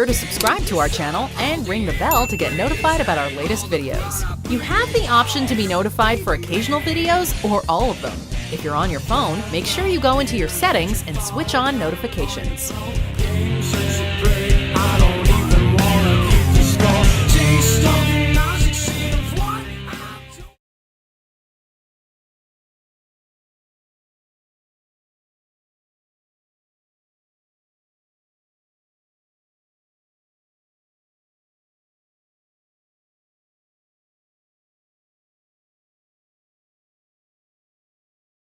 to subscribe to our channel and ring the bell to get notified about our latest videos. You have the option to be notified for occasional videos or all of them. If you're on your phone, make sure you go into your settings and switch on notifications.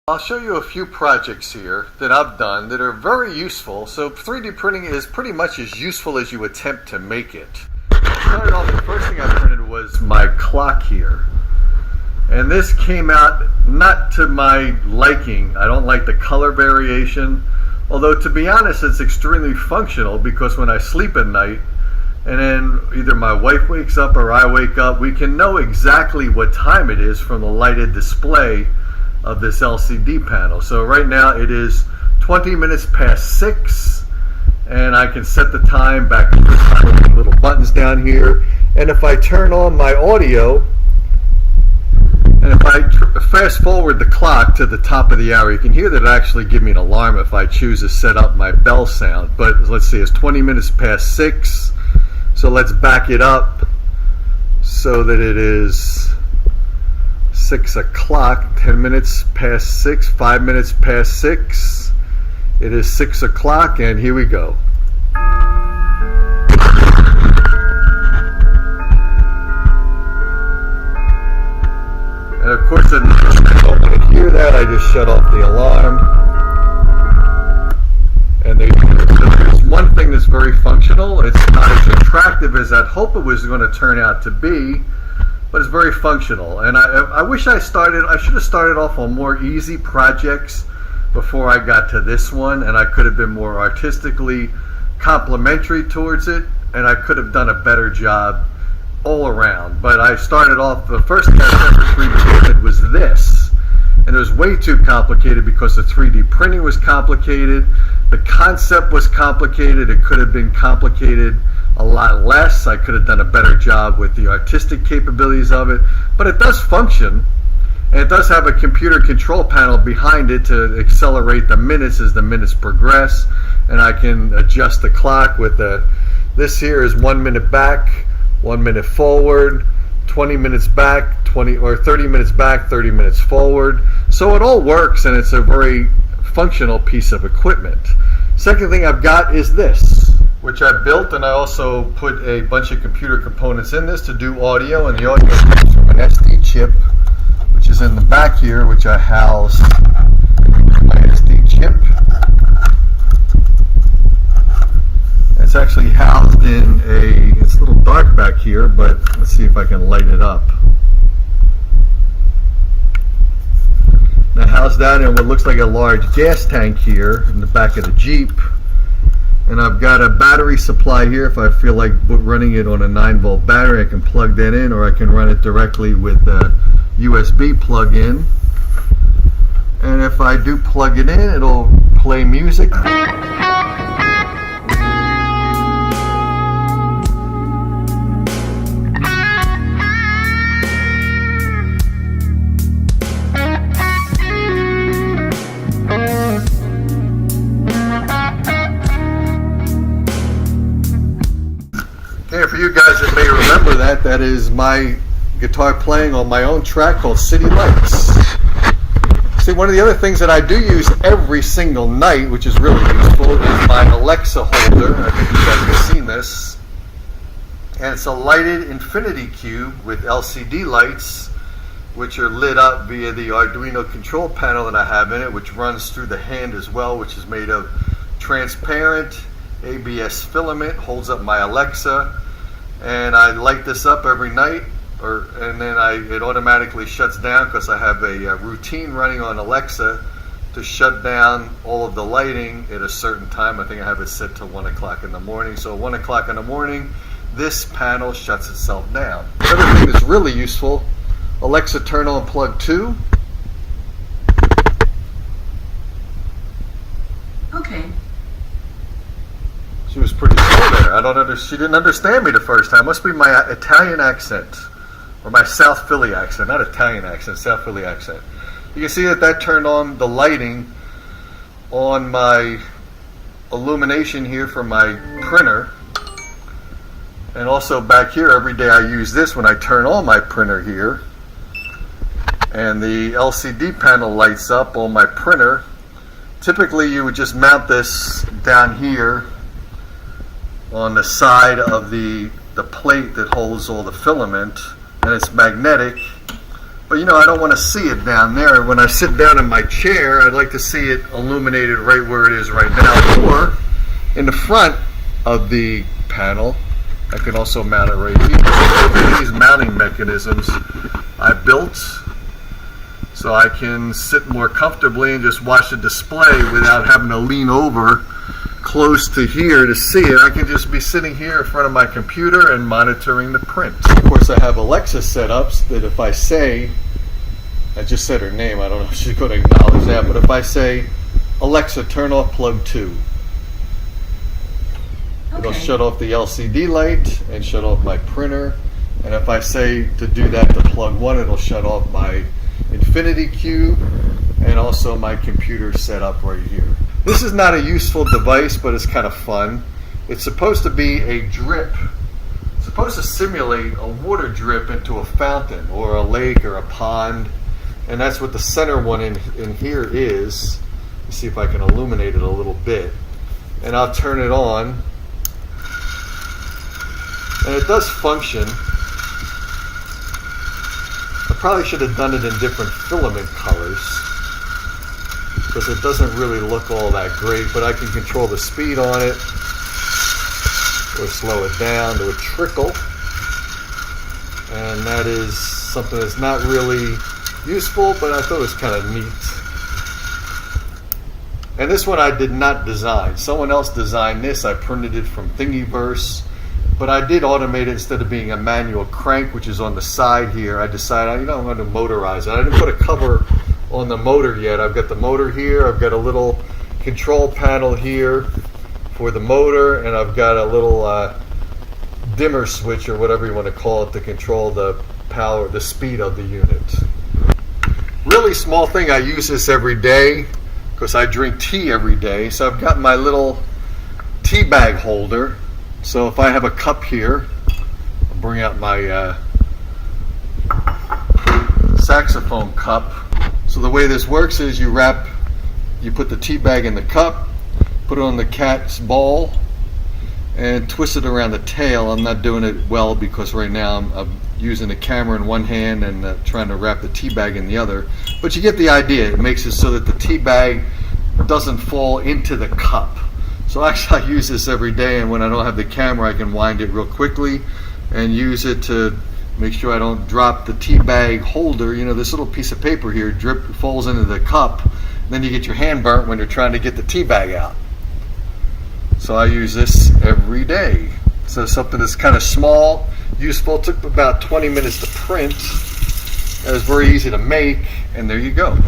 I'll show you a few projects here that I've done that are very useful. So 3D printing is pretty much as useful as you attempt to make it. Started off, the first thing I printed was my clock here. And this came out not to my liking. I don't like the color variation. Although to be honest, it's extremely functional because when I sleep at night, and then either my wife wakes up or I wake up, we can know exactly what time it is from the lighted display of this LCD panel. So right now it is 20 minutes past 6, and I can set the time back to the little buttons down here. And if I turn on my audio, and if I fast forward the clock to the top of the hour, you can hear that it actually give me an alarm if I choose to set up my bell sound. But let's see, it's 20 minutes past 6, so let's back it up so that it is 6 o'clock, 10 minutes past 6, 5 minutes past 6. It is 6 o'clock, and here we go. And of course, I don't want to hear that. I just shut off the alarm. And there's one thing that's very functional. It's not as attractive as I'd hope it was going to turn out to be, but it's very functional. And I wish I should have started off on more easy projects before I got to this one, and I could have been more artistically complimentary towards it, and I could have done a better job all around. But I started off, the first thing I ever 3D printed was this, and it was way too complicated because the 3D printing was complicated, the concept was complicated. It could have been complicated a lot less. I could have done a better job with the artistic capabilities of it, but it does function, and it does have a computer control panel behind it to accelerate the minutes as the minutes progress, and I can adjust the clock with this here is 1 minute back, 1 minute forward, 20 minutes back, 30 minutes back, 30 minutes forward. So it all works, and it's a very functional piece of equipment. Second thing I've got is this, which I built, and I also put a bunch of computer components in this to do audio, and the audio comes from an SD chip, which is in the back here, which I house my SD chip. It's actually housed in it's a little dark back here, but let's see if I can light it up. Now housed that in what looks like a large gas tank here in the back of the Jeep. And I've got a battery supply here. If I feel like running it on a 9-volt battery, I can plug that in, or I can run it directly with a USB plug-in. And if I do plug it in, it'll play music. For you guys that may remember that is my guitar playing on my own track called City Lights. See, one of the other things that I do use every single night, which is really useful, is my Alexa holder. I think you guys have seen this. And it's a lighted infinity cube with LCD lights, which are lit up via the Arduino control panel that I have in it, which runs through the hand as well, which is made of transparent ABS filament, holds up my Alexa. And I light this up every night, and then it automatically shuts down because I have a routine running on Alexa to shut down all of the lighting at a certain time. I think I have it set to 1 o'clock in the morning. So 1 o'clock in the morning, this panel shuts itself down. The other thing that's really useful, Alexa turn on plug 2. Okay. She was pretty slow there. her. She didn't understand me the first time. Must be my Italian accent. Or my South Philly accent. Not Italian accent, South Philly accent. You can see that turned on the lighting on my illumination here for my printer. And also back here, every day I use this when I turn on my printer here. And the LCD panel lights up on my printer. Typically you would just mount this down here on the side of the plate that holds all the filament, and it's magnetic. But you know, I don't want to see it down there. When I sit down in my chair, I'd like to see it illuminated right where it is right now. Or in the front of the panel, I can also mount it right here. These mounting mechanisms I built so I can sit more comfortably and just watch the display without having to lean over close to here to see it. I can just be sitting here in front of my computer and monitoring the print. Of course, I have Alexa set up so that if I say, I just said her name, I don't know if she's going to acknowledge that, but if I say, Alexa, turn off plug 2, it'll shut off the LCD light and shut off my printer. And if I say to do that to plug 1, it'll shut off my infinity cube and also my computer setup right here. This is not a useful device, but it's kind of fun. It's supposed to be a drip. It's supposed to simulate a water drip into a fountain or a lake or a pond. And that's what the center one in here is. Let's see if I can illuminate it a little bit. And I'll turn it on. And it does function. I probably should have done it in different filament colors, because it doesn't really look all that great, but I can control the speed on it or slow it down to a trickle. And that is something that's not really useful, but I thought it was kind of neat. And this one I did not design. Someone else designed this. I printed it from Thingiverse, but I did automate it. Instead of being a manual crank, which is on the side here, I decided, I'm going to motorize it. I didn't put a cover on the motor yet. I've got the motor here, I've got a little control panel here for the motor, and I've got a little dimmer switch or whatever you want to call it to control the power, the speed of the unit. Really small thing. I use this every day because I drink tea every day. So I've got my little tea bag holder. So if I have a cup here, I'll bring out my saxophone cup. So the way this works is you put the tea bag in the cup, put it on the cat's ball, and twist it around the tail. I'm not doing it well because right now I'm using the camera in one hand and trying to wrap the tea bag in the other. But you get the idea. It makes it so that the tea bag doesn't fall into the cup. So actually I use this every day, and when I don't have the camera I can wind it real quickly and use it to make sure I don't drop the tea bag holder. You know, this little piece of paper here falls into the cup, and then you get your hand burnt when you're trying to get the tea bag out. So I use this every day. So something that's kind of small, useful. It took about 20 minutes to print. It was very easy to make, and there you go.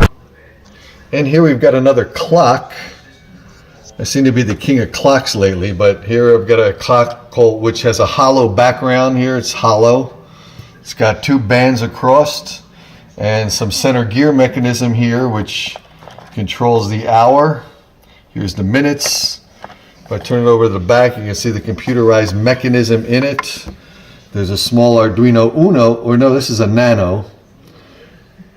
And here we've got another clock. I seem to be the king of clocks lately, but here I've got a clock which has a hollow background here. It's hollow. It's got 2 bands across and some center gear mechanism here which controls the hour. Here's the minutes. If I turn it over to the back, you can see the computerized mechanism in it. There's a small Arduino Uno, or no, this is a Nano.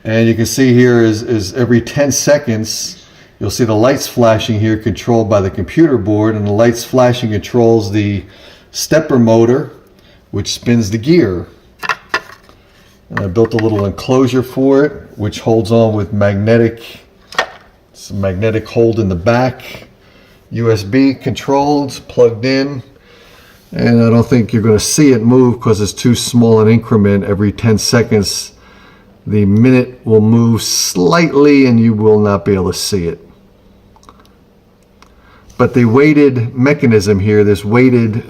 And you can see here is every 10 seconds, you'll see the lights flashing here controlled by the computer board, and the lights flashing controls the stepper motor which spins the gear. And I built a little enclosure for it, which holds on with some magnetic hold in the back. USB controlled, plugged in. And I don't think you're going to see it move because it's too small an increment. Every 10 seconds, the minute will move slightly and you will not be able to see it. But the weighted mechanism here, this weighted,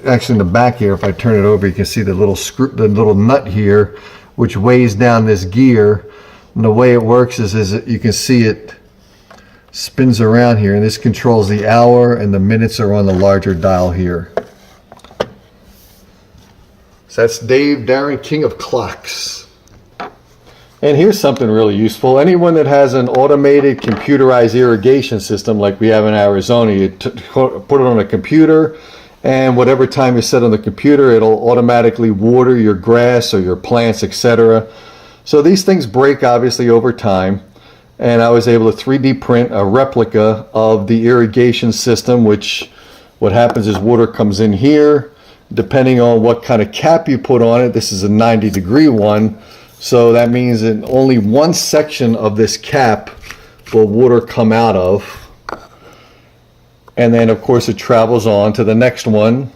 actually in the back here, if I turn it over, you can see the little nut here, which weighs down this gear. And the way it works is you can see it spins around here, and this controls the hour, and the minutes are on the larger dial here. So that's Dave Darren, King of Clocks. And here's something really useful. Anyone that has an automated computerized irrigation system like we have in Arizona, you put it on a computer, and whatever time you set on the computer, it'll automatically water your grass or your plants, etc. So these things break obviously over time, and I was able to 3D print a replica of the irrigation system, which what happens is water comes in here. Depending on what kind of cap you put on it, this is a 90-degree one. So that means in only one section of this cap will water come out of. And then of course it travels on to the next one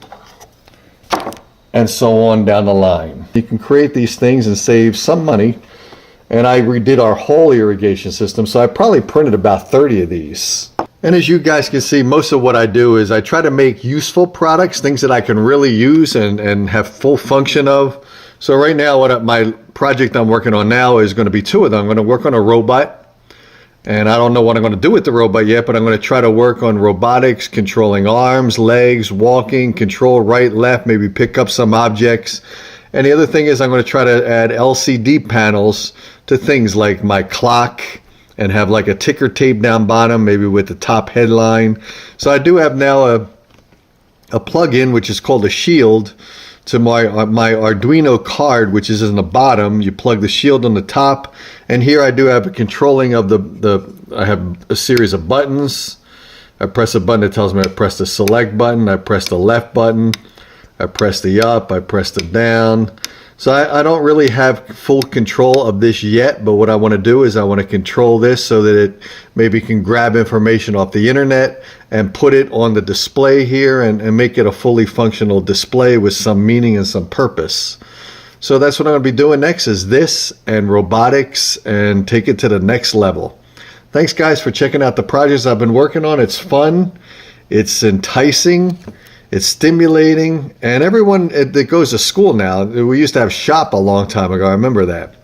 and so on down the line. You can create these things and save some money. And I redid our whole irrigation system, so I probably printed about 30 of these. And as you guys can see, most of what I do is I try to make useful products, things that I can really use and have full function of. So right now, my project I'm working on now is going to be two of them. I'm going to work on a robot, and I don't know what I'm going to do with the robot yet, but I'm going to try to work on robotics, controlling arms, legs, walking, control right, left, maybe pick up some objects. And the other thing is I'm going to try to add LCD panels to things like my clock and have like a ticker tape down bottom, maybe with the top headline. So I do have now a plug-in which is called a shield to my Arduino card, which is in the bottom. You plug the shield on the top, and here I do have a controlling of I have a series of buttons. I press a button that tells me I press the select button, I press the left button, I press the up, I press the down. So I don't really have full control of this yet, but what I want to do is I want to control this so that it maybe can grab information off the internet and put it on the display here and make it a fully functional display with some meaning and some purpose. So that's what I'm going to be doing next, is this and robotics, and take it to the next level. Thanks guys for checking out the projects I've been working on. It's fun, it's enticing, it's stimulating, and everyone that goes to school now, we used to have shop a long time ago, I remember that.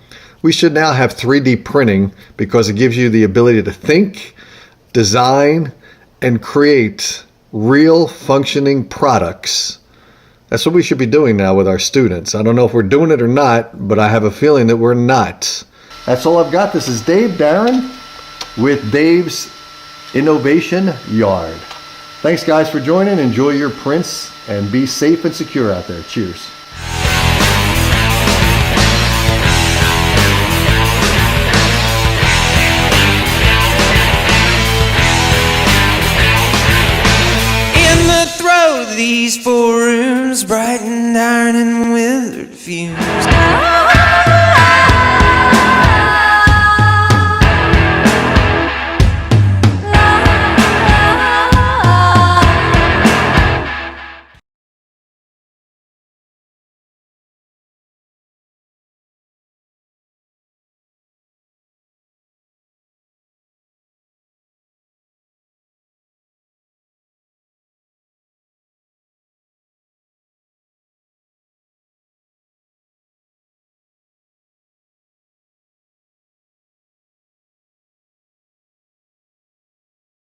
We should now have 3D printing because it gives you the ability to think, design, and create real functioning products. That's what we should be doing now with our students. I don't know if we're doing it or not, but I have a feeling that we're not. That's all I've got. This is Dave Darren with Dave's Innovation Yard. Thanks guys for joining. Enjoy your prints and be safe and secure out there. Cheers. In the throes of these 4 rooms, bright and iron and withered fumes.